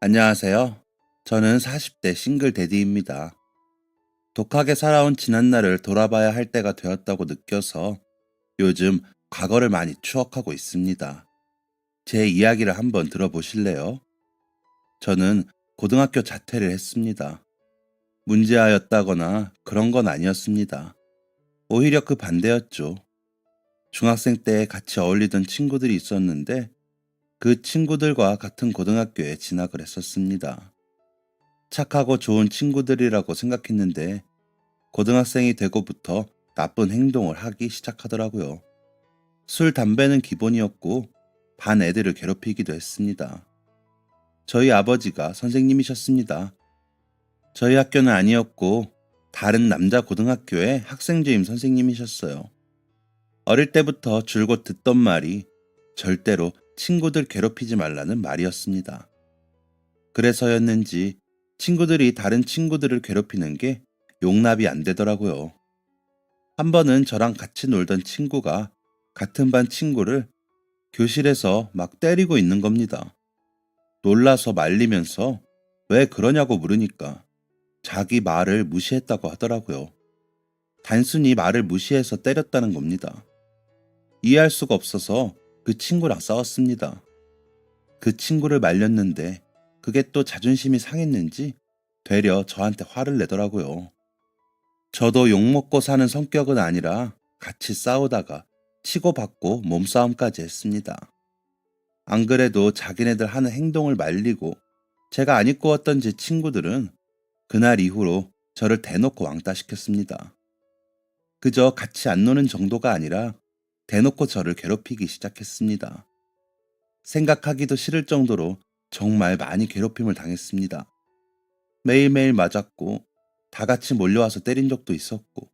안녕하세요. 저는 40대 싱글 대디입니다. 독하게 살아온 지난날을 돌아봐야 할 때가 되었다고 느껴서 요즘 과거를 많이 추억하고 있습니다. 제 이야기를 한번 들어보실래요? 저는 고등학교 자퇴를 했습니다. 문제아였다거나 그런 건 아니었습니다. 오히려 그 반대였죠. 중학생 때 같이 어울리던 친구들이 있었는데 그 친구들과 같은 고등학교에 진학을 했었습니다. 착하고 좋은 친구들이라고 생각했는데 고등학생이 되고부터 나쁜 행동을 하기 시작하더라고요. 술, 담배는 기본이었고 반 애들을 괴롭히기도 했습니다. 저희 아버지가 선생님이셨습니다. 저희 학교는 아니었고 다른 남자 고등학교의 학생주임 선생님이셨어요. 어릴 때부터 줄곧 듣던 말이 절대로 친구들 괴롭히지 말라는 말이었습니다. 그래서였는지 친구들이 다른 친구들을 괴롭히는 게 용납이 안 되더라고요. 한 번은 저랑 같이 놀던 친구가 같은 반 친구를 교실에서 막 때리고 있는 겁니다. 놀라서 말리면서 왜 그러냐고 물으니까 자기 말을 무시했다고 하더라고요. 단순히 말을 무시해서 때렸다는 겁니다. 이해할 수가 없어서 그 친구랑 싸웠습니다. 그 친구를 말렸는데 그게 또 자존심이 상했는지 되려 저한테 화를 내더라고요. 저도 욕먹고 사는 성격은 아니라 같이 싸우다가 치고받고 몸싸움까지 했습니다. 안 그래도 자기네들 하는 행동을 말리고 제가 안 입고 왔던 제 친구들은 그날 이후로 저를 대놓고 왕따시켰습니다. 그저 같이 안 노는 정도가 아니라 대놓고 저를 괴롭히기 시작했습니다. 생각하기도 싫을 정도로 정말 많이 괴롭힘을 당했습니다. 매일매일 맞았고 다 같이 몰려와서 때린 적도 있었고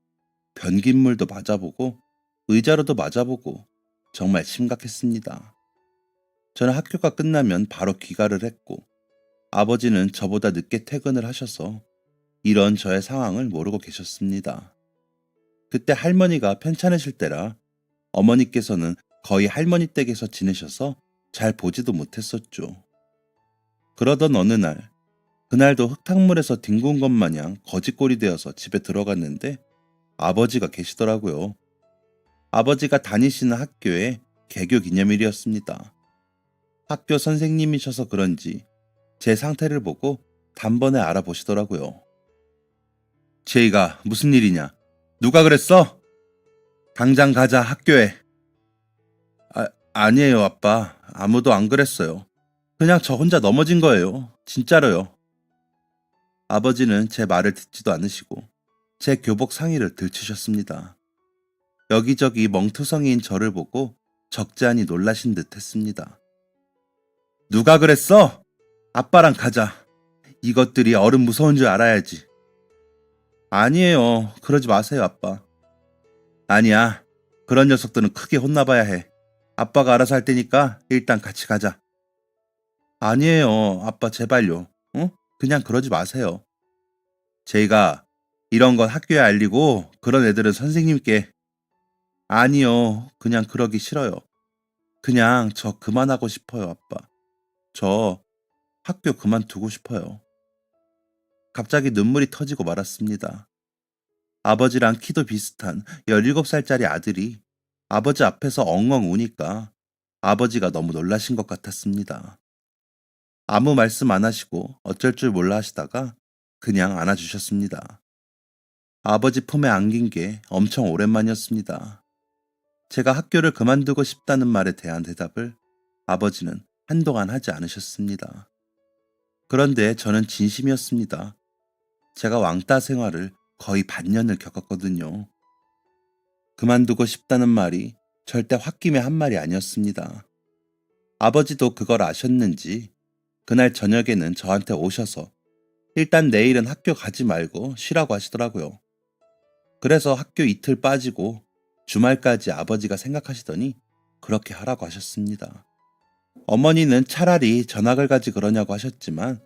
변기물도 맞아보고 의자로도 맞아보고 정말 심각했습니다. 저는 학교가 끝나면 바로 귀가를 했고 아버지는 저보다 늦게 퇴근을 하셔서 이런 저의 상황을 모르고 계셨습니다. 그때 할머니가 편찮으실 때라 어머니께서는 거의 할머니 댁에서 지내셔서 잘 보지도 못했었죠. 그러던 어느 날, 그날도 흙탕물에서 뒹군 것 마냥 거지꼴이 되어서 집에 들어갔는데 아버지가 계시더라고요. 아버지가 다니시는 학교의 개교 기념일이었습니다. 학교 선생님이셔서 그런지 제 상태를 보고 단번에 알아보시더라고요. 제이가 무슨 일이냐? 누가 그랬어? 당장 가자 학교에. 아니에요 아빠. 아무도 안 그랬어요. 그냥 저 혼자 넘어진 거예요. 진짜로요. 아버지는 제 말을 듣지도 않으시고 제 교복 상의를 들추셨습니다. 여기저기 멍투성이인 저를 보고 적지 않이 놀라신 듯 했습니다. 누가 그랬어? 아빠랑 가자. 이것들이 어른 무서운 줄 알아야지. 아니에요. 그러지 마세요, 아빠. 아니야. 그런 녀석들은 크게 혼나봐야 해. 아빠가 알아서 할 테니까 일단 같이 가자. 아니에요. 아빠 제발요. 응? 그냥 그러지 마세요. 제이가 이런 건 학교에 알리고 그런 애들은 선생님께. 아니요. 그냥 그러기 싫어요. 그냥 저 그만하고 싶어요, 아빠. 저 학교 그만두고 싶어요. 갑자기 눈물이 터지고 말았습니다. 아버지랑 키도 비슷한 17살짜리 아들이 아버지 앞에서 엉엉 우니까 아버지가 너무 놀라신 것 같았습니다. 아무 말씀 안 하시고 어쩔 줄 몰라 하시다가 그냥 안아주셨습니다. 아버지 품에 안긴 게 엄청 오랜만이었습니다. 제가 학교를 그만두고 싶다는 말에 대한 대답을 아버지는 한동안 하지 않으셨습니다. 그런데 저는 진심이었습니다. 제가 왕따 생활을 거의 반년을 겪었거든요. 그만두고 싶다는 말이 절대 홧김에 한 말이 아니었습니다. 아버지도 그걸 아셨는지 그날 저녁에는 저한테 오셔서 일단 내일은 학교 가지 말고 쉬라고 하시더라고요. 그래서 학교 이틀 빠지고 주말까지 아버지가 생각하시더니 그렇게 하라고 하셨습니다. 어머니는 차라리 전학을 가지 그러냐고 하셨지만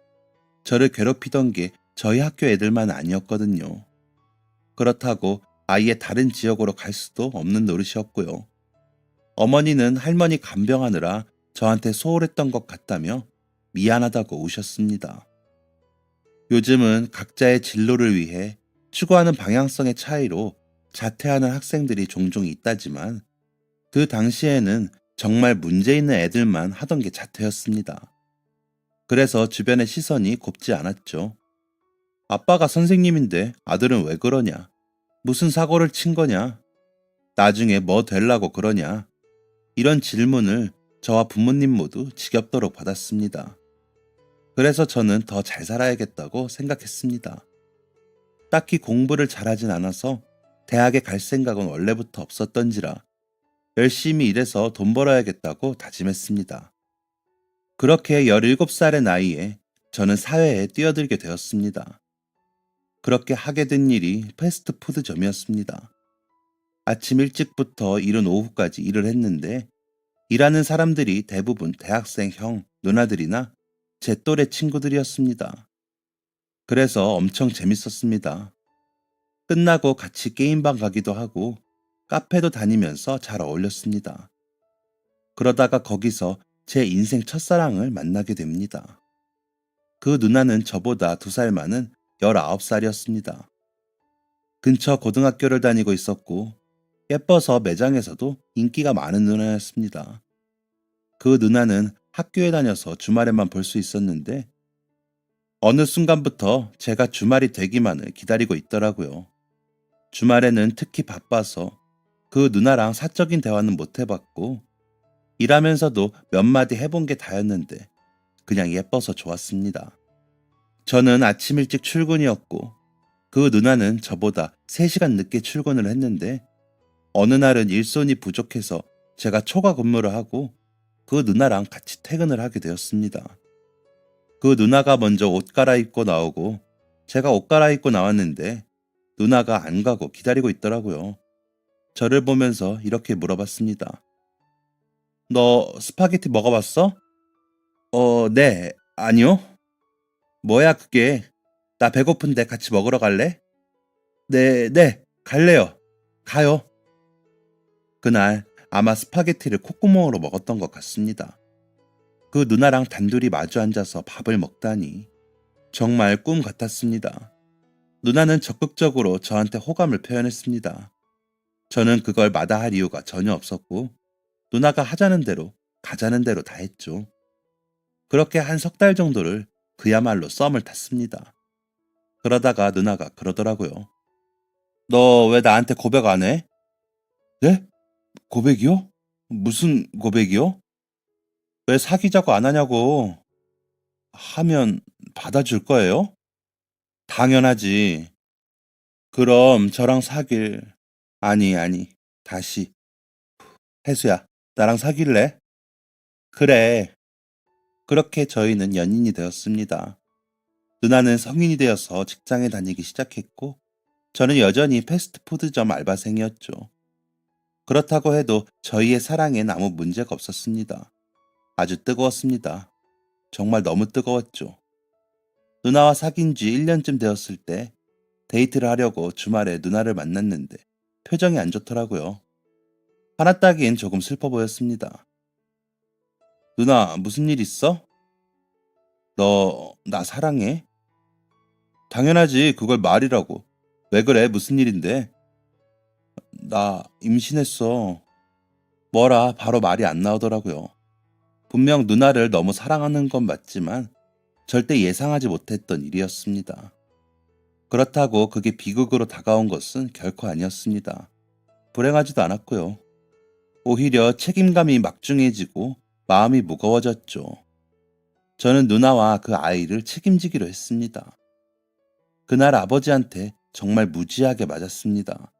저를 괴롭히던 게 저희 학교 애들만 아니었거든요. 그렇다고 아예 다른 지역으로 갈 수도 없는 노릇이었고요. 어머니는 할머니 간병하느라 저한테 소홀했던 것 같다며 미안하다고 우셨습니다. 요즘은 각자의 진로를 위해 추구하는 방향성의 차이로 자퇴하는 학생들이 종종 있다지만 그 당시에는 정말 문제 있는 애들만 하던 게 자퇴였습니다. 그래서 주변의 시선이 곱지 않았죠. 아빠가 선생님인데 아들은 왜 그러냐? 무슨 사고를 친 거냐? 나중에 뭐 되려고 그러냐? 이런 질문을 저와 부모님 모두 지겹도록 받았습니다. 그래서 저는 더 잘 살아야겠다고 생각했습니다. 딱히 공부를 잘하진 않아서 대학에 갈 생각은 원래부터 없었던지라 열심히 일해서 돈 벌어야겠다고 다짐했습니다. 그렇게 17살의 나이에 저는 사회에 뛰어들게 되었습니다. 그렇게 하게 된 일이 패스트푸드점이었습니다. 아침 일찍부터 이른 오후까지 일을 했는데 일하는 사람들이 대부분 대학생 형, 누나들이나 제 또래 친구들이었습니다. 그래서 엄청 재밌었습니다. 끝나고 같이 게임방 가기도 하고 카페도 다니면서 잘 어울렸습니다. 그러다가 거기서 제 인생 첫사랑을 만나게 됩니다. 그 누나는 저보다 2살 많은 19살이었습니다. 근처 고등학교를 다니고 있었고 예뻐서 매장에서도 인기가 많은 누나였습니다. 그 누나는 학교에 다녀서 주말에만 볼 수 있었는데 어느 순간부터 제가 주말이 되기만을 기다리고 있더라고요. 주말에는 특히 바빠서 그 누나랑 사적인 대화는 못 해봤고 일하면서도 몇 마디 해본 게 다였는데 그냥 예뻐서 좋았습니다. 저는 아침 일찍 출근이었고 그 누나는 저보다 3시간 늦게 출근을 했는데 어느 날은 일손이 부족해서 제가 초과 근무를 하고 그 누나랑 같이 퇴근을 하게 되었습니다. 그 누나가 먼저 옷 갈아입고 나오고 제가 옷 갈아입고 나왔는데 누나가 안 가고 기다리고 있더라고요. 저를 보면서 이렇게 물어봤습니다. 너 스파게티 먹어봤어? 네. 아니요. 뭐야 그게? 나 배고픈데 같이 먹으러 갈래? 네. 갈래요. 가요. 그날 아마 스파게티를 콧구멍으로 먹었던 것 같습니다. 그 누나랑 단둘이 마주 앉아서 밥을 먹다니 정말 꿈 같았습니다. 누나는 적극적으로 저한테 호감을 표현했습니다. 저는 그걸 마다할 이유가 전혀 없었고 누나가 하자는 대로 가자는 대로 다 했죠. 그렇게 한 3달 정도를 그야말로 썸을 탔습니다. 그러다가 누나가 그러더라고요. 너 왜 나한테 고백 안 해? 네? 고백이요? 무슨 고백이요? 왜 사귀자고 안 하냐고. 하면 받아줄 거예요? 당연하지. 그럼 저랑 사귈. 아니. 다시. 혜수야, 나랑 사귈래? 그래. 그렇게 저희는 연인이 되었습니다. 누나는 성인이 되어서 직장에 다니기 시작했고, 저는 여전히 패스트푸드점 알바생이었죠. 그렇다고 해도 저희의 사랑엔 아무 문제가 없었습니다. 아주 뜨거웠습니다. 정말 너무 뜨거웠죠. 누나와 사귄 지 1년쯤 되었을 때 데이트를 하려고 주말에 누나를 만났는데 표정이 안 좋더라고요. 하나 따기엔 조금 슬퍼 보였습니다. 누나, 무슨 일 있어? 너, 나 사랑해? 당연하지, 그걸 말이라고. 왜 그래, 무슨 일인데? 나 임신했어. 뭐라 바로 말이 안 나오더라고요. 분명 누나를 너무 사랑하는 건 맞지만 절대 예상하지 못했던 일이었습니다. 그렇다고 그게 비극으로 다가온 것은 결코 아니었습니다. 불행하지도 않았고요. 오히려 책임감이 막중해지고 마음이 무거워졌죠. 저는 누나와 그 아이를 책임지기로 했습니다. 그날 아버지한테 정말 무지하게 맞았습니다.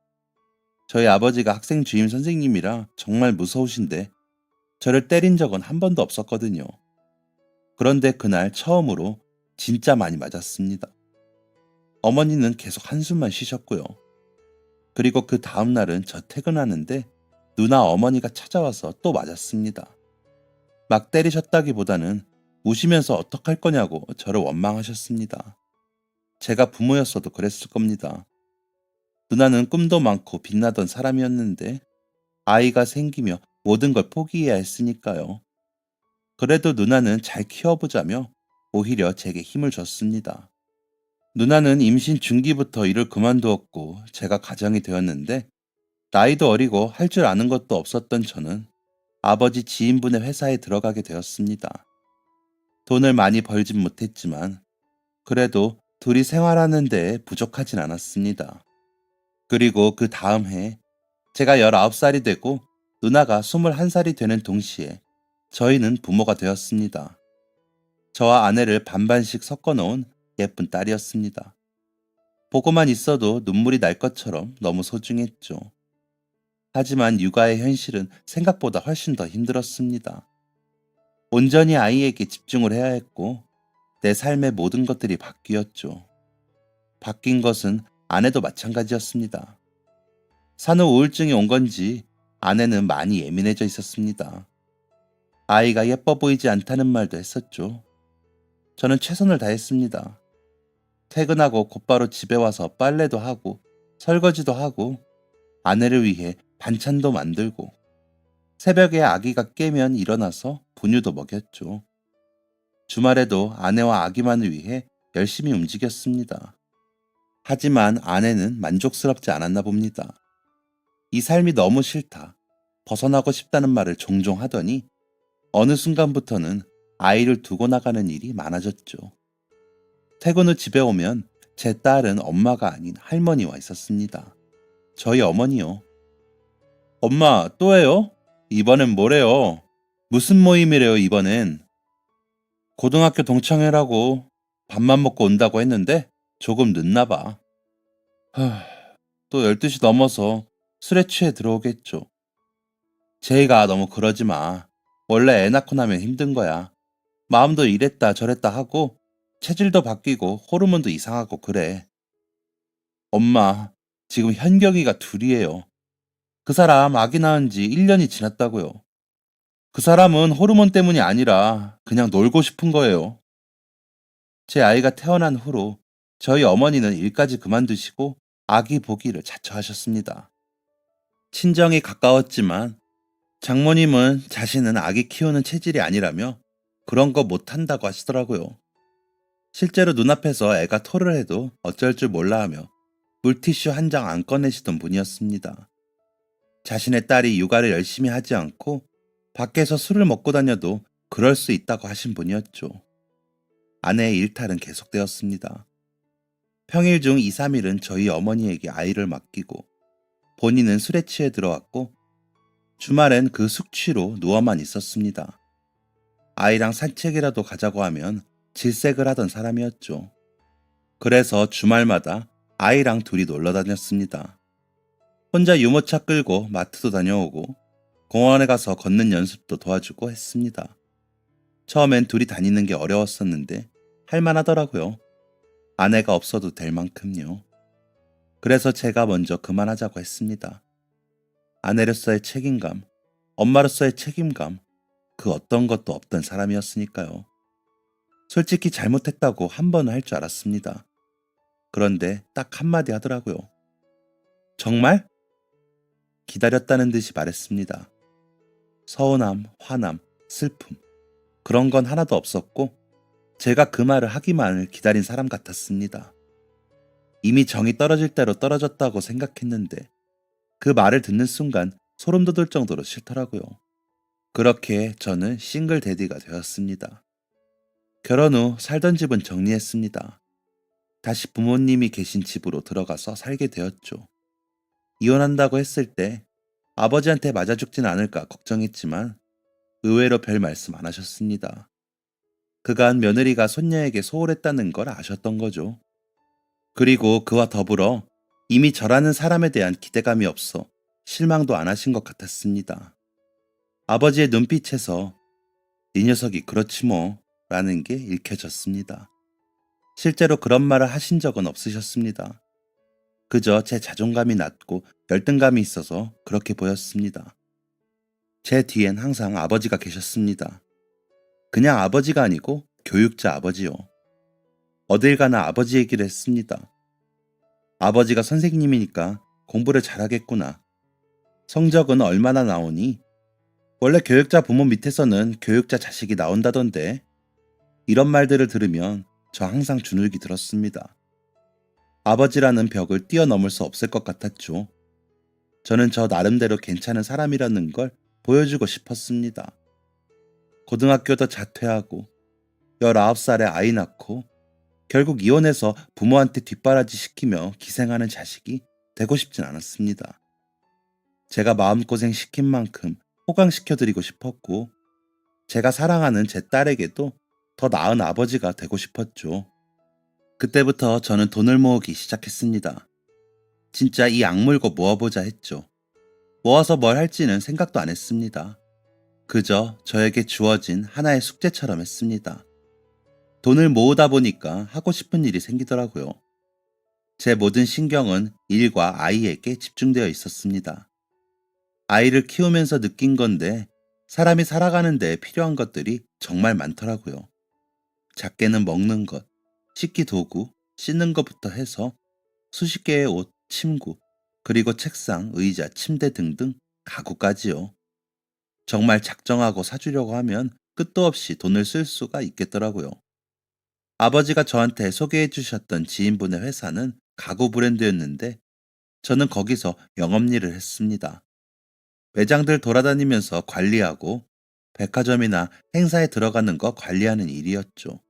저희 아버지가 학생 주임 선생님이라 정말 무서우신데 저를 때린 적은 한 번도 없었거든요. 그런데 그날 처음으로 진짜 많이 맞았습니다. 어머니는 계속 한숨만 쉬셨고요. 그리고 그 다음 날은 저 퇴근하는데 누나 어머니가 찾아와서 또 맞았습니다. 막 때리셨다기보다는 우시면서 어떡할 거냐고 저를 원망하셨습니다. 제가 부모였어도 그랬을 겁니다. 누나는 꿈도 많고 빛나던 사람이었는데 아이가 생기며 모든 걸 포기해야 했으니까요. 그래도 누나는 잘 키워보자며 오히려 제게 힘을 줬습니다. 누나는 임신 중기부터 일을 그만두었고 제가 가장이 되었는데 나이도 어리고 할 줄 아는 것도 없었던 저는 아버지 지인분의 회사에 들어가게 되었습니다. 돈을 많이 벌진 못했지만 그래도 둘이 생활하는 데 부족하진 않았습니다. 그리고 그 다음 해 제가 19살이 되고 누나가 21살이 되는 동시에 저희는 부모가 되었습니다. 저와 아내를 반반씩 섞어 놓은 예쁜 딸이었습니다. 보고만 있어도 눈물이 날 것처럼 너무 소중했죠. 하지만 육아의 현실은 생각보다 훨씬 더 힘들었습니다. 온전히 아이에게 집중을 해야 했고 내 삶의 모든 것들이 바뀌었죠. 바뀐 것은 아내도 마찬가지였습니다. 산후 우울증이 온 건지 아내는 많이 예민해져 있었습니다. 아이가 예뻐 보이지 않다는 말도 했었죠. 저는 최선을 다했습니다. 퇴근하고 곧바로 집에 와서 빨래도 하고 설거지도 하고 아내를 위해 반찬도 만들고 새벽에 아기가 깨면 일어나서 분유도 먹였죠. 주말에도 아내와 아기만을 위해 열심히 움직였습니다. 하지만 아내는 만족스럽지 않았나 봅니다. 이 삶이 너무 싫다, 벗어나고 싶다는 말을 종종 하더니 어느 순간부터는 아이를 두고 나가는 일이 많아졌죠. 퇴근 후 집에 오면 제 딸은 엄마가 아닌 할머니와 있었습니다. 저희 어머니요. 엄마, 또 해요? 이번엔 뭐래요? 무슨 모임이래요, 이번엔? 고등학교 동창회라고 밥만 먹고 온다고 했는데 조금 늦나 봐. 또 12시 넘어서 술에 취해 들어오겠죠. 제이가 너무 그러지 마. 원래 애 낳고 나면 힘든 거야. 마음도 이랬다 저랬다 하고 체질도 바뀌고 호르몬도 이상하고 그래. 엄마, 지금 현경이가 둘이에요. 그 사람 아기 낳은 지 1년이 지났다고요. 그 사람은 호르몬 때문이 아니라 그냥 놀고 싶은 거예요. 제 아이가 태어난 후로 저희 어머니는 일까지 그만두시고 아기 보기를 자처하셨습니다. 친정이 가까웠지만 장모님은 자신은 아기 키우는 체질이 아니라며 그런 거 못한다고 하시더라고요. 실제로 눈앞에서 애가 토를 해도 어쩔 줄 몰라 하며 물티슈 한 장 안 꺼내시던 분이었습니다. 자신의 딸이 육아를 열심히 하지 않고 밖에서 술을 먹고 다녀도 그럴 수 있다고 하신 분이었죠. 아내의 일탈은 계속되었습니다. 평일 중 2, 3일은 저희 어머니에게 아이를 맡기고 본인은 술에 취해 들어왔고 주말엔 그 숙취로 누워만 있었습니다. 아이랑 산책이라도 가자고 하면 질색을 하던 사람이었죠. 그래서 주말마다 아이랑 둘이 놀러 다녔습니다. 혼자 유모차 끌고 마트도 다녀오고 공원에 가서 걷는 연습도 도와주고 했습니다. 처음엔 둘이 다니는 게 어려웠었는데 할만하더라고요. 아내가 없어도 될 만큼요. 그래서 제가 먼저 그만하자고 했습니다. 아내로서의 책임감, 엄마로서의 책임감, 그 어떤 것도 없던 사람이었으니까요. 솔직히 잘못했다고 한 번은 할 줄 알았습니다. 그런데 딱 한마디 하더라고요. 정말? 기다렸다는 듯이 말했습니다. 서운함, 화남, 슬픔, 그런 건 하나도 없었고 제가 그 말을 하기만을 기다린 사람 같았습니다. 이미 정이 떨어질 대로 떨어졌다고 생각했는데 그 말을 듣는 순간 소름 돋을 정도로 싫더라고요. 그렇게 저는 싱글 데디가 되었습니다. 결혼 후 살던 집은 정리했습니다. 다시 부모님이 계신 집으로 들어가서 살게 되었죠. 이혼한다고 했을 때 아버지한테 맞아 죽진 않을까 걱정했지만 의외로 별 말씀 안 하셨습니다. 그간 며느리가 손녀에게 소홀했다는 걸 아셨던 거죠. 그리고 그와 더불어 이미 저라는 사람에 대한 기대감이 없어 실망도 안 하신 것 같았습니다. 아버지의 눈빛에서 이 녀석이 그렇지 뭐 라는 게 읽혀졌습니다. 실제로 그런 말을 하신 적은 없으셨습니다. 그저 제 자존감이 낮고 열등감이 있어서 그렇게 보였습니다. 제 뒤엔 항상 아버지가 계셨습니다. 그냥 아버지가 아니고 교육자 아버지요. 어딜 가나 아버지 얘기를 했습니다. 아버지가 선생님이니까 공부를 잘하겠구나. 성적은 얼마나 나오니? 원래 교육자 부모 밑에서는 교육자 자식이 나온다던데 이런 말들을 들으면 저 항상 주눅이 들었습니다. 아버지라는 벽을 뛰어넘을 수 없을 것 같았죠. 저는 저 나름대로 괜찮은 사람이라는 걸 보여주고 싶었습니다. 고등학교도 자퇴하고 19살에 아이 낳고 결국 이혼해서 부모한테 뒷바라지 시키며 기생하는 자식이 되고 싶진 않았습니다. 제가 마음고생 시킨 만큼 호강시켜드리고 싶었고 제가 사랑하는 제 딸에게도 더 나은 아버지가 되고 싶었죠. 그때부터 저는 돈을 모으기 시작했습니다. 진짜 이 악물고 모아보자 했죠. 모아서 뭘 할지는 생각도 안 했습니다. 그저 저에게 주어진 하나의 숙제처럼 했습니다. 돈을 모으다 보니까 하고 싶은 일이 생기더라고요. 제 모든 신경은 일과 아이에게 집중되어 있었습니다. 아이를 키우면서 느낀 건데 사람이 살아가는 데 필요한 것들이 정말 많더라고요. 작게는 먹는 것, 식기 도구, 씻는 것부터 해서 수십 개의 옷, 침구, 그리고 책상, 의자, 침대 등등 가구까지요. 정말 작정하고 사주려고 하면 끝도 없이 돈을 쓸 수가 있겠더라고요. 아버지가 저한테 소개해 주셨던 지인분의 회사는 가구 브랜드였는데 저는 거기서 영업일을 했습니다. 매장들 돌아다니면서 관리하고 백화점이나 행사에 들어가는 거 관리하는 일이었죠.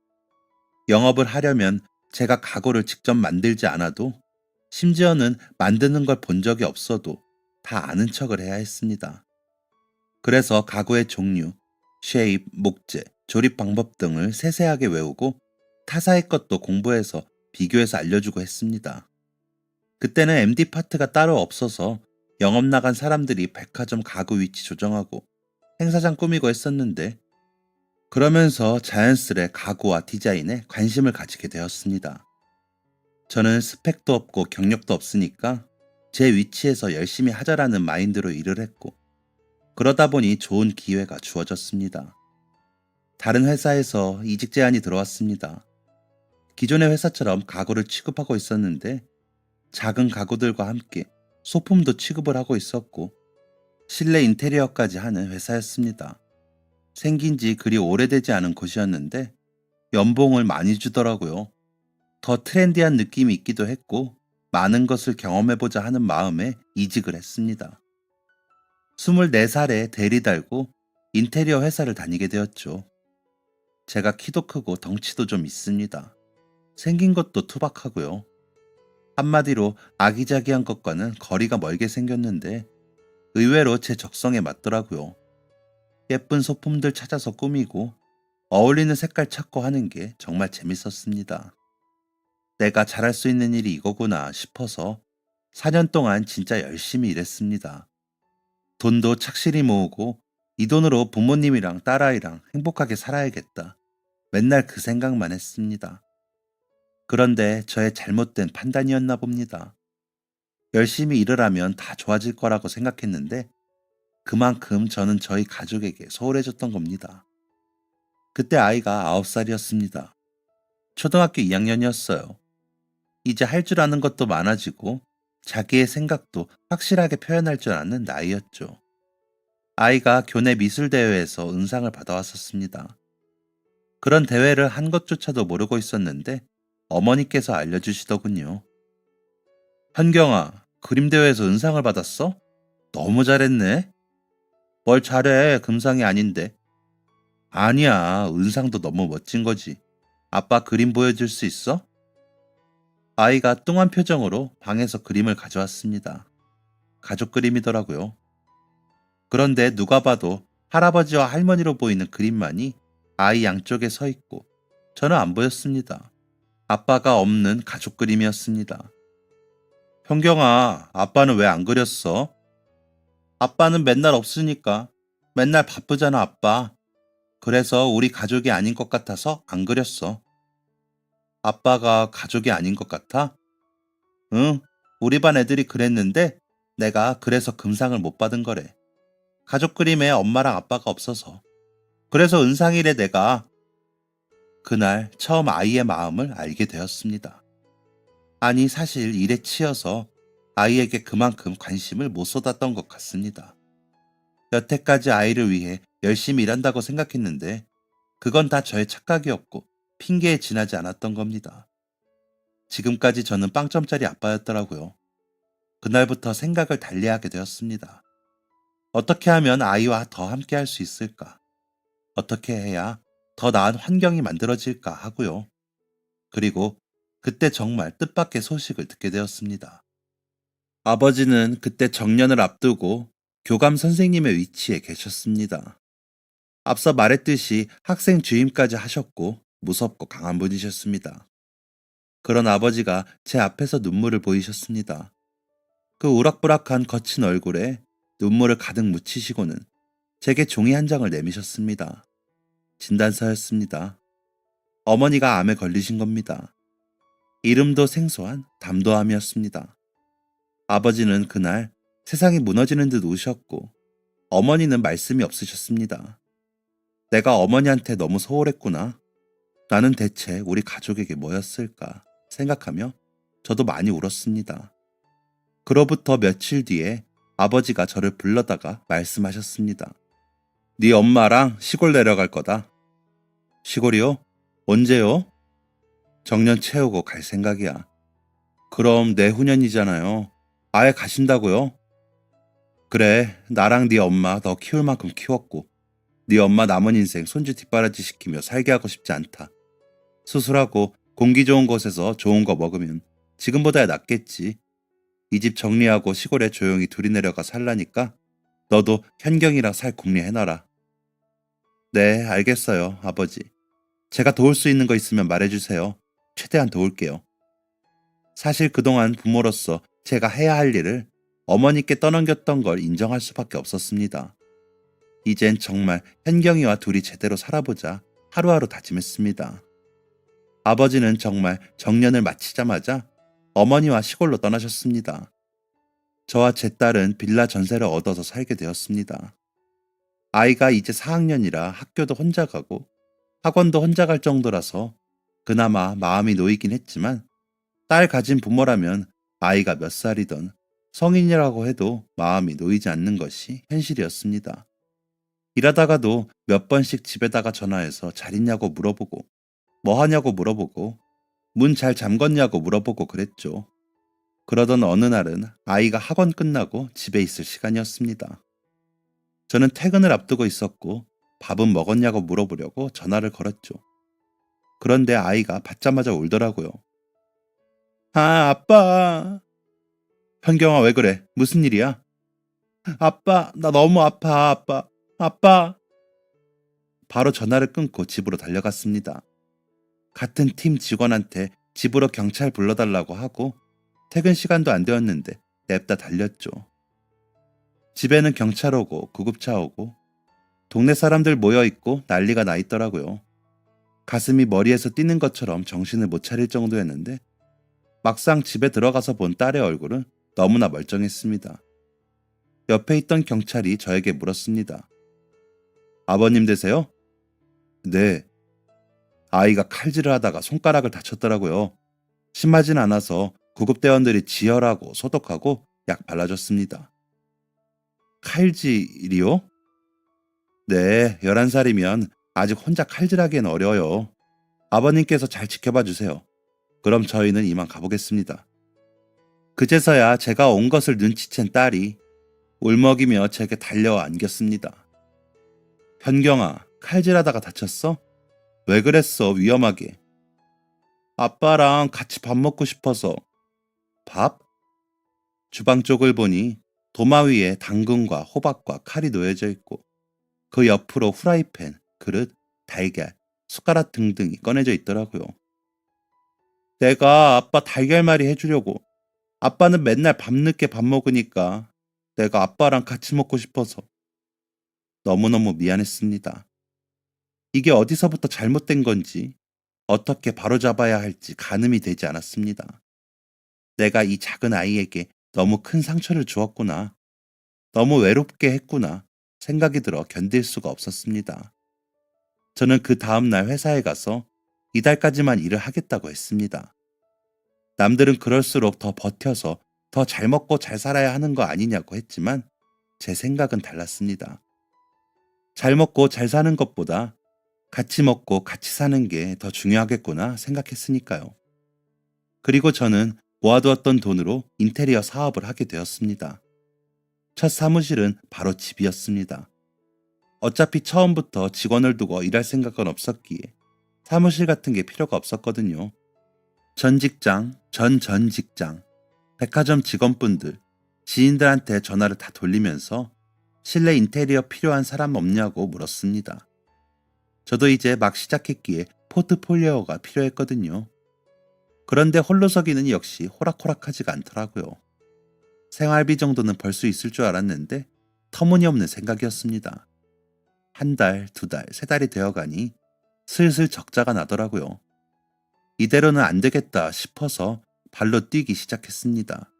영업을 하려면 제가 가구를 직접 만들지 않아도 심지어는 만드는 걸 본 적이 없어도 다 아는 척을 해야 했습니다. 그래서 가구의 종류, 쉐입, 목재, 조립 방법 등을 세세하게 외우고 타사의 것도 공부해서 비교해서 알려주고 했습니다. 그때는 MD 파트가 따로 없어서 영업 나간 사람들이 백화점 가구 위치 조정하고 행사장 꾸미고 했었는데 그러면서 자연스레 가구와 디자인에 관심을 가지게 되었습니다. 저는 스펙도 없고 경력도 없으니까 제 위치에서 열심히 하자라는 마인드로 일을 했고 그러다 보니 좋은 기회가 주어졌습니다. 다른 회사에서 이직 제안이 들어왔습니다. 기존의 회사처럼 가구를 취급하고 있었는데 작은 가구들과 함께 소품도 취급을 하고 있었고 실내 인테리어까지 하는 회사였습니다. 생긴 지 그리 오래되지 않은 곳이었는데 연봉을 많이 주더라고요. 더 트렌디한 느낌이 있기도 했고 많은 것을 경험해보자 하는 마음에 이직을 했습니다. 24살에 대리 달고 인테리어 회사를 다니게 되었죠. 제가 키도 크고 덩치도 좀 있습니다. 생긴 것도 투박하고요. 한마디로 아기자기한 것과는 거리가 멀게 생겼는데 의외로 제 적성에 맞더라고요. 예쁜 소품들 찾아서 꾸미고 어울리는 색깔 찾고 하는 게 정말 재밌었습니다. 내가 잘할 수 있는 일이 이거구나 싶어서 4년 동안 진짜 열심히 일했습니다. 돈도 착실히 모으고 이 돈으로 부모님이랑 딸아이랑 행복하게 살아야겠다. 맨날 그 생각만 했습니다. 그런데 저의 잘못된 판단이었나 봅니다. 열심히 일을 하면 다 좋아질 거라고 생각했는데 그만큼 저는 저희 가족에게 소홀해졌던 겁니다. 그때 아이가 9살이었습니다. 초등학교 2학년이었어요. 이제 할 줄 아는 것도 많아지고 자기의 생각도 확실하게 표현할 줄 아는 나이였죠. 아이가 교내 미술대회에서 은상을 받아왔었습니다. 그런 대회를 한 것조차도 모르고 있었는데 어머니께서 알려주시더군요. 현경아, 그림대회에서 은상을 받았어? 너무 잘했네. 뭘 잘해, 금상이 아닌데. 아니야, 은상도 너무 멋진 거지. 아빠 그림 보여줄 수 있어? 아이가 뚱한 표정으로 방에서 그림을 가져왔습니다. 가족 그림이더라고요. 그런데 누가 봐도 할아버지와 할머니로 보이는 그림만이 아이 양쪽에 서 있고 저는 안 보였습니다. 아빠가 없는 가족 그림이었습니다. 현경아, 아빠는 왜 안 그렸어? 아빠는 맨날 없으니까. 맨날 바쁘잖아, 아빠. 그래서 우리 가족이 아닌 것 같아서 안 그렸어. 아빠가 가족이 아닌 것 같아? 응, 우리 반 애들이 그랬는데 내가 그래서 금상을 못 받은 거래. 가족 그림에 엄마랑 아빠가 없어서. 그래서 은상이래 내가. 그날 처음 아이의 마음을 알게 되었습니다. 아니 사실 일에 치여서 아이에게 그만큼 관심을 못 쏟았던 것 같습니다. 여태까지 아이를 위해 열심히 일한다고 생각했는데 그건 다 저의 착각이었고 핑계에 지나지 않았던 겁니다. 지금까지 저는 빵점짜리 아빠였더라고요. 그날부터 생각을 달리하게 되었습니다. 어떻게 하면 아이와 더 함께 할 수 있을까? 어떻게 해야 더 나은 환경이 만들어질까 하고요. 그리고 그때 정말 뜻밖의 소식을 듣게 되었습니다. 아버지는 그때 정년을 앞두고 교감 선생님의 위치에 계셨습니다. 앞서 말했듯이 학생 주임까지 하셨고 무섭고 강한 분이셨습니다. 그런 아버지가 제 앞에서 눈물을 보이셨습니다. 그 우락부락한 거친 얼굴에 눈물을 가득 묻히시고는 제게 종이 한 장을 내미셨습니다. 진단서였습니다. 어머니가 암에 걸리신 겁니다. 이름도 생소한 담도암이었습니다. 아버지는 그날 세상이 무너지는 듯 우셨고 어머니는 말씀이 없으셨습니다. 내가 어머니한테 너무 소홀했구나. 나는 대체 우리 가족에게 뭐였을까 생각하며 저도 많이 울었습니다. 그로부터 며칠 뒤에 아버지가 저를 불러다가 말씀하셨습니다. 네 엄마랑 시골 내려갈 거다. 시골이요? 언제요? 정년 채우고 갈 생각이야. 그럼 내후년이잖아요. 아예 가신다고요? 그래, 나랑 네 엄마 너 키울 만큼 키웠고 네 엄마 남은 인생 손주 뒷바라지 시키며 살게 하고 싶지 않다. 수술하고 공기 좋은 곳에서 좋은 거 먹으면 지금보다야 낫겠지. 이 집 정리하고 시골에 조용히 둘이 내려가 살라니까 너도 현경이랑 살 궁리해놔라. 네, 알겠어요, 아버지. 제가 도울 수 있는 거 있으면 말해주세요. 최대한 도울게요. 사실 그동안 부모로서 제가 해야 할 일을 어머니께 떠넘겼던 걸 인정할 수밖에 없었습니다. 이젠 정말 현경이와 둘이 제대로 살아보자 하루하루 다짐했습니다. 아버지는 정말 정년을 마치자마자 어머니와 시골로 떠나셨습니다. 저와 제 딸은 빌라 전세를 얻어서 살게 되었습니다. 아이가 이제 4학년이라 학교도 혼자 가고 학원도 혼자 갈 정도라서 그나마 마음이 놓이긴 했지만 딸 가진 부모라면 아이가 몇 살이든 성인이라고 해도 마음이 놓이지 않는 것이 현실이었습니다. 일하다가도 몇 번씩 집에다가 전화해서 잘 있냐고 물어보고 뭐 하냐고 물어보고 문 잘 잠궜냐고 물어보고 그랬죠. 그러던 어느 날은 아이가 학원 끝나고 집에 있을 시간이었습니다. 저는 퇴근을 앞두고 있었고 밥은 먹었냐고 물어보려고 전화를 걸었죠. 그런데 아이가 받자마자 울더라고요. 아, 아빠. 현경아, 왜 그래? 무슨 일이야? 아빠, 나 너무 아파, 아빠. 아빠. 바로 전화를 끊고 집으로 달려갔습니다. 같은 팀 직원한테 집으로 경찰 불러달라고 하고 퇴근 시간도 안 되었는데 냅다 달렸죠. 집에는 경찰 오고 구급차 오고 동네 사람들 모여있고 난리가 나 있더라고요. 가슴이 머리에서 뛰는 것처럼 정신을 못 차릴 정도였는데 막상 집에 들어가서 본 딸의 얼굴은 너무나 멀쩡했습니다. 옆에 있던 경찰이 저에게 물었습니다. 아버님 되세요? 네. 아이가 칼질을 하다가 손가락을 다쳤더라고요. 심하진 않아서 구급대원들이 지혈하고 소독하고 약 발라줬습니다. 칼질이요? 네, 11살이면 아직 혼자 칼질하기엔 어려워요. 아버님께서 잘 지켜봐 주세요. 그럼 저희는 이만 가보겠습니다. 그제서야 제가 온 것을 눈치챈 딸이 울먹이며 제게 달려와 안겼습니다. 현경아, 칼질하다가 다쳤어? 왜 그랬어, 위험하게. 아빠랑 같이 밥 먹고 싶어서. 밥? 주방 쪽을 보니 도마 위에 당근과 호박과 칼이 놓여져 있고 그 옆으로 후라이팬, 그릇, 달걀, 숟가락 등등이 꺼내져 있더라고요. 내가 아빠 달걀말이 해주려고. 아빠는 맨날 밤늦게 밥 먹으니까 내가 아빠랑 같이 먹고 싶어서. 너무너무 미안했습니다. 이게 어디서부터 잘못된 건지 어떻게 바로잡아야 할지 가늠이 되지 않았습니다. 내가 이 작은 아이에게 너무 큰 상처를 주었구나. 너무 외롭게 했구나 생각이 들어 견딜 수가 없었습니다. 저는 그 다음날 회사에 가서 이달까지만 일을 하겠다고 했습니다. 남들은 그럴수록 더 버텨서 더 잘 먹고 잘 살아야 하는 거 아니냐고 했지만 제 생각은 달랐습니다. 잘 먹고 잘 사는 것보다 같이 먹고 같이 사는 게 더 중요하겠구나 생각했으니까요. 그리고 저는 모아두었던 돈으로 인테리어 사업을 하게 되었습니다. 첫 사무실은 바로 집이었습니다. 어차피 처음부터 직원을 두고 일할 생각은 없었기에 사무실 같은 게 필요가 없었거든요. 전 직장, 전 직장, 백화점 직원분들, 지인들한테 전화를 다 돌리면서 실내 인테리어 필요한 사람 없냐고 물었습니다. 저도 이제 막 시작했기에 포트폴리오가 필요했거든요. 그런데 홀로서기는 역시 호락호락하지가 않더라고요. 생활비 정도는 벌 수 있을 줄 알았는데 터무니없는 생각이었습니다. 한 달, 두 달, 세 달이 되어가니 슬슬 적자가 나더라고요. 이대로는 안 되겠다 싶어서 발로 뛰기 시작했습니다.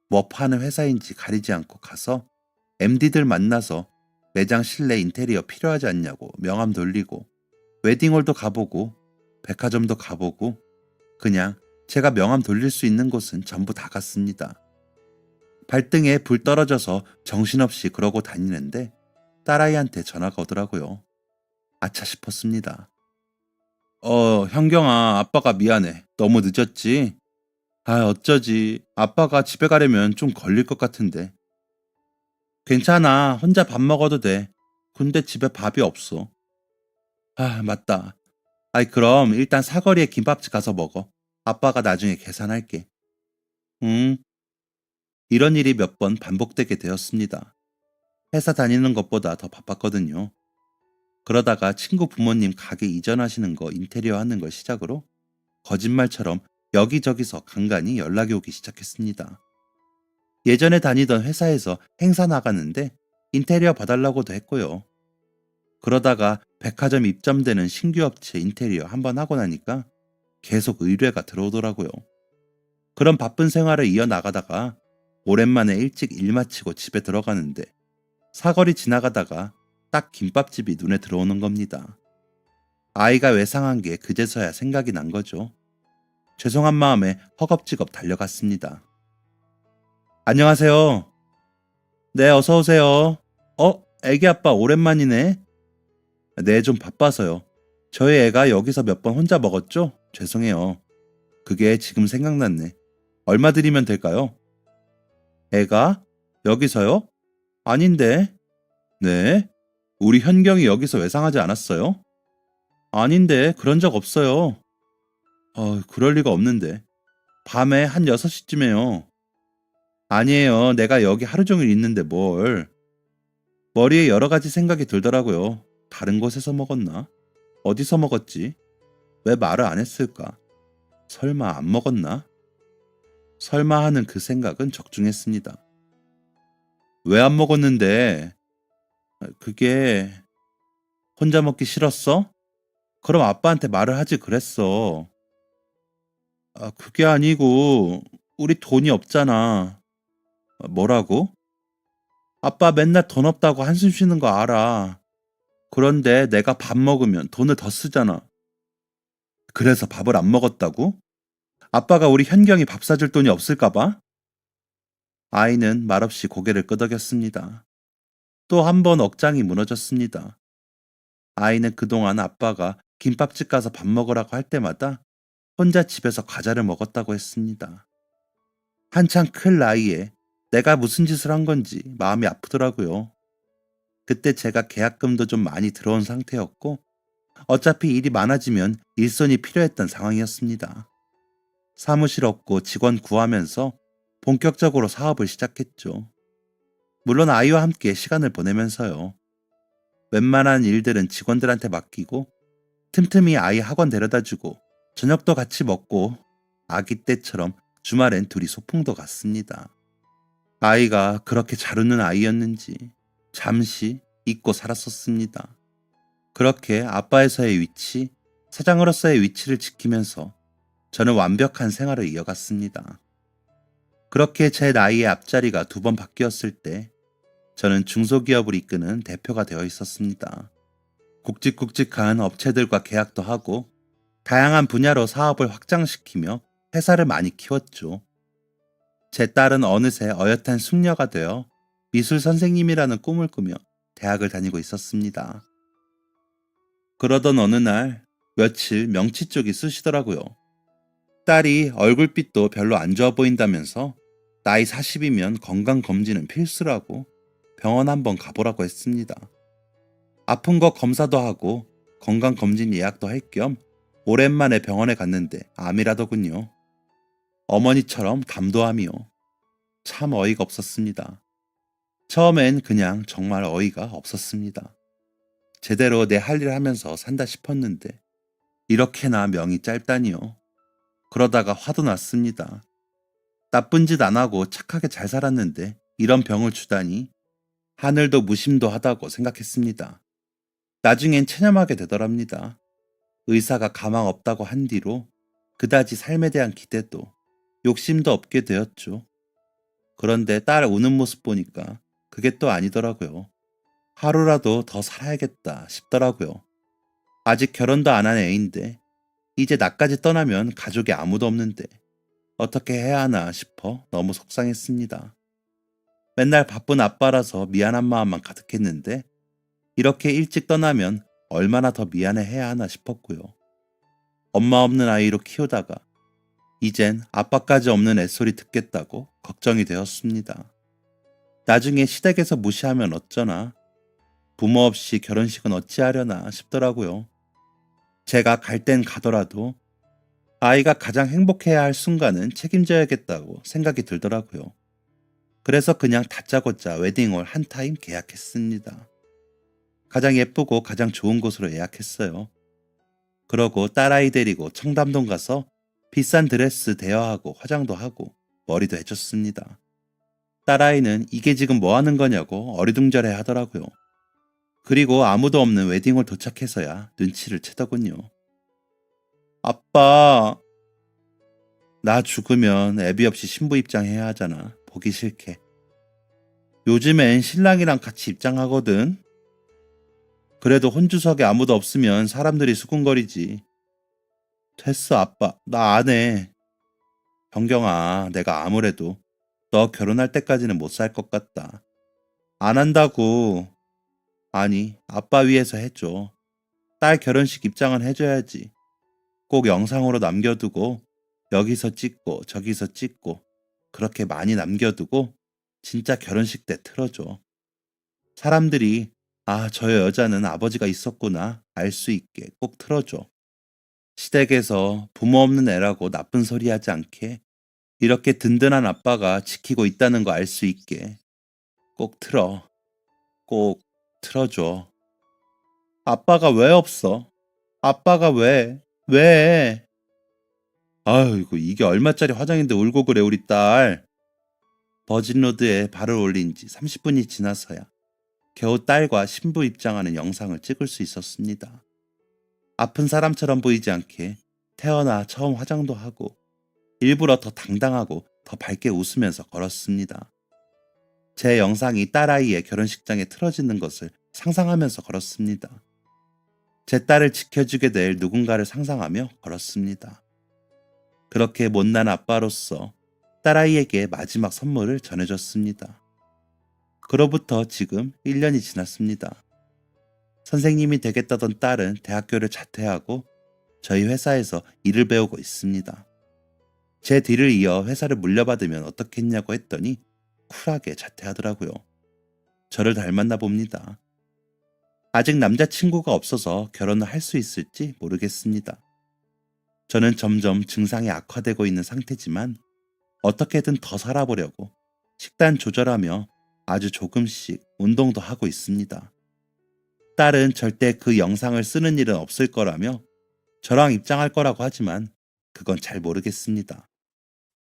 뭐 파는 회사인지 가리지 않고 가서 MD들 만나서 매장 실내 인테리어 필요하지 않냐고 명함 돌리고 웨딩홀도 가보고 백화점도 가보고 그냥 제가 명함 돌릴 수 있는 곳은 전부 다 갔습니다. 발등에 불 떨어져서 정신없이 그러고 다니는데 딸아이한테 전화가 오더라고요. 아차 싶었습니다. 현경아, 아빠가 미안해. 너무 늦었지? 어쩌지. 아빠가 집에 가려면 좀 걸릴 것 같은데. 괜찮아. 혼자 밥 먹어도 돼. 근데 집에 밥이 없어. 맞다. 그럼 일단 사거리에 김밥집 가서 먹어. 아빠가 나중에 계산할게. 응. 이런 일이 몇 번 반복되게 되었습니다. 회사 다니는 것보다 더 바빴거든요. 그러다가 친구 부모님 가게 이전하시는 거 인테리어 하는 걸 시작으로 거짓말처럼 여기저기서 간간히 연락이 오기 시작했습니다. 예전에 다니던 회사에서 행사 나가는데 인테리어 봐달라고도 했고요. 그러다가 백화점 입점되는 신규 업체 인테리어 한번 하고 나니까 계속 의뢰가 들어오더라고요. 그런 바쁜 생활을 이어나가다가 오랜만에 일찍 일 마치고 집에 들어가는데 사거리 지나가다가 딱 김밥집이 눈에 들어오는 겁니다. 아이가 외상한 게 그제서야 생각이 난 거죠. 죄송한 마음에 허겁지겁 달려갔습니다. 안녕하세요. 네, 어서 오세요. 애기 아빠 오랜만이네. 네, 좀 바빠서요. 저희 애가 여기서 몇 번 혼자 먹었죠? 죄송해요. 그게 지금 생각났네. 얼마 드리면 될까요? 애가? 여기서요? 아닌데. 네? 우리 현경이 여기서 외상하지 않았어요? 아닌데, 그런 적 없어요. 그럴 리가 없는데. 밤에 한 6시쯤에요. 아니에요. 내가 여기 하루 종일 있는데 뭘. 머리에 여러 가지 생각이 들더라고요. 다른 곳에서 먹었나? 어디서 먹었지? 왜 말을 안 했을까? 설마 안 먹었나? 설마 하는 그 생각은 적중했습니다. 왜 안 먹었는데? 그게 혼자 먹기 싫었어? 그럼 아빠한테 말을 하지 그랬어. 그게 아니고 우리 돈이 없잖아. 뭐라고? 아빠 맨날 돈 없다고 한숨 쉬는 거 알아. 그런데 내가 밥 먹으면 돈을 더 쓰잖아. 그래서 밥을 안 먹었다고? 아빠가 우리 현경이 밥 사줄 돈이 없을까 봐? 아이는 말없이 고개를 끄덕였습니다. 또 한 번 억장이 무너졌습니다. 아이는 그동안 아빠가 김밥집 가서 밥 먹으라고 할 때마다 혼자 집에서 과자를 먹었다고 했습니다. 한창 클 나이에 내가 무슨 짓을 한 건지 마음이 아프더라고요. 그때 제가 계약금도 좀 많이 들어온 상태였고 어차피 일이 많아지면 일손이 필요했던 상황이었습니다. 사무실 없고 직원 구하면서 본격적으로 사업을 시작했죠. 물론 아이와 함께 시간을 보내면서요. 웬만한 일들은 직원들한테 맡기고 틈틈이 아이 학원 데려다주고 저녁도 같이 먹고 아기 때처럼 주말엔 둘이 소풍도 갔습니다. 아이가 그렇게 잘 웃는 아이였는지 잠시 잊고 살았었습니다. 그렇게 아빠에서의 위치, 사장으로서의 위치를 지키면서 저는 완벽한 생활을 이어갔습니다. 그렇게 제 나이의 앞자리가 2번 바뀌었을 때 저는 중소기업을 이끄는 대표가 되어 있었습니다. 굵직굵직한 업체들과 계약도 하고 다양한 분야로 사업을 확장시키며 회사를 많이 키웠죠. 제 딸은 어느새 어엿한 숙녀가 되어 미술 선생님이라는 꿈을 꾸며 대학을 다니고 있었습니다. 그러던 어느 날 며칠 명치 쪽이 쑤시더라고요. 딸이 얼굴빛도 별로 안 좋아 보인다면서 나이 40이면 건강검진은 필수라고 병원 한번 가보라고 했습니다. 아픈 거 검사도 하고 건강검진 예약도 할 겸 오랜만에 병원에 갔는데 암이라더군요. 어머니처럼 담도암이요. 참 어이가 없었습니다. 처음엔 그냥 정말 어이가 없었습니다. 제대로 내 할 일 하면서 산다 싶었는데 이렇게나 명이 짧다니요. 그러다가 화도 났습니다. 나쁜 짓 안 하고 착하게 잘 살았는데 이런 병을 주다니 하늘도 무심도 하다고 생각했습니다. 나중엔 체념하게 되더랍니다. 의사가 가망 없다고 한 뒤로 그다지 삶에 대한 기대도 욕심도 없게 되었죠. 그런데 딸 우는 모습 보니까 그게 또 아니더라고요. 하루라도 더 살아야겠다 싶더라고요. 아직 결혼도 안 한 애인데 이제 나까지 떠나면 가족이 아무도 없는데 어떻게 해야 하나 싶어 너무 속상했습니다. 맨날 바쁜 아빠라서 미안한 마음만 가득했는데 이렇게 일찍 떠나면 얼마나 더 미안해해야 하나 싶었고요. 엄마 없는 아이로 키우다가 이젠 아빠까지 없는 애소리 듣겠다고 걱정이 되었습니다. 나중에 시댁에서 무시하면 어쩌나, 부모 없이 결혼식은 어찌하려나 싶더라고요. 제가 갈 땐 가더라도 아이가 가장 행복해야 할 순간은 책임져야겠다고 생각이 들더라고요. 그래서 그냥 다짜고짜 웨딩홀 한 타임 계약했습니다. 가장 예쁘고 가장 좋은 곳으로 예약했어요. 그러고 딸아이 데리고 청담동 가서 비싼 드레스 대여하고 화장도 하고 머리도 해줬습니다. 딸아이는 이게 지금 뭐 하는 거냐고 어리둥절해 하더라고요. 그리고 아무도 없는 웨딩홀 도착해서야 눈치를 채더군요. 아빠, 나 죽으면 애비 없이 신부 입장해야 하잖아. 보기 싫게. 요즘엔 신랑이랑 같이 입장하거든. 그래도 혼주석에 아무도 없으면 사람들이 수군거리지. 됐어, 아빠. 나 안 해. 병경아, 내가 아무래도 너 결혼할 때까지는 못 살 것 같다. 안 한다고. 아니, 아빠 위해서 해줘. 딸 결혼식 입장은 해줘야지. 꼭 영상으로 남겨두고 여기서 찍고 저기서 찍고 그렇게 많이 남겨두고 진짜 결혼식 때 틀어줘. 사람들이 아, 저 여자는 아버지가 있었구나 알 수 있게 꼭 틀어줘. 시댁에서 부모 없는 애라고 나쁜 소리 하지 않게 이렇게 든든한 아빠가 지키고 있다는 거 알 수 있게 꼭 틀어. 꼭 틀어줘. 아빠가 왜 없어? 아빠가 왜? 왜? 아이고, 이게 얼마짜리 화장인데 울고 그래, 우리 딸. 버진로드에 발을 올린 지 30분이 지나서야 겨우 딸과 신부 입장하는 영상을 찍을 수 있었습니다. 아픈 사람처럼 보이지 않게 태어나 처음 화장도 하고 일부러 더 당당하고 더 밝게 웃으면서 걸었습니다. 제 영상이 딸아이의 결혼식장에 틀어지는 것을 상상하면서 걸었습니다. 제 딸을 지켜주게 될 누군가를 상상하며 걸었습니다. 그렇게 못난 아빠로서 딸아이에게 마지막 선물을 전해줬습니다. 그로부터 지금 1년이 지났습니다. 선생님이 되겠다던 딸은 대학교를 자퇴하고 저희 회사에서 일을 배우고 있습니다. 제 뒤를 이어 회사를 물려받으면 어떻겠냐고 했더니 쿨하게 자퇴하더라고요. 저를 닮았나 봅니다. 아직 남자친구가 없어서 결혼을 할 수 있을지 모르겠습니다. 저는 점점 증상이 악화되고 있는 상태지만 어떻게든 더 살아보려고 식단 조절하며 아주 조금씩 운동도 하고 있습니다. 딸은 절대 그 영상을 쓰는 일은 없을 거라며 저랑 입장할 거라고 하지만 그건 잘 모르겠습니다.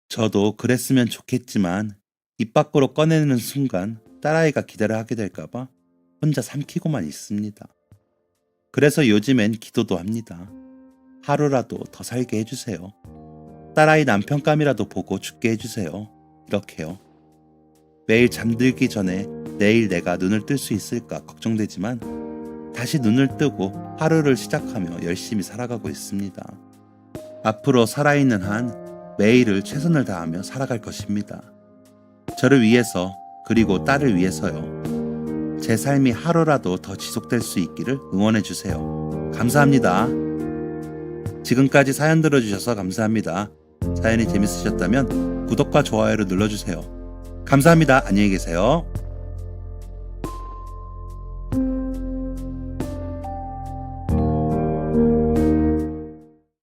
저도 그랬으면 좋겠지만 입 밖으로 꺼내는 순간 딸아이가 기대를 하게 될까봐 혼자 삼키고만 있습니다. 그래서 요즘엔 기도도 합니다. 하루라도 더 살게 해주세요. 딸아이 남편감이라도 보고 죽게 해주세요. 이렇게요. 매일 잠들기 전에 내일 내가 눈을 뜰 수 있을까 걱정되지만 다시 눈을 뜨고 하루를 시작하며 열심히 살아가고 있습니다. 앞으로 살아있는 한 매일을 최선을 다하며 살아갈 것입니다. 저를 위해서 그리고 딸을 위해서요. 제 삶이 하루라도 더 지속될 수 있기를 응원해주세요. 감사합니다. 지금까지 사연 들어주셔서 감사합니다. 사연이 재밌으셨다면 구독과 좋아요를 눌러주세요. 감사합니다. 안녕히 계세요.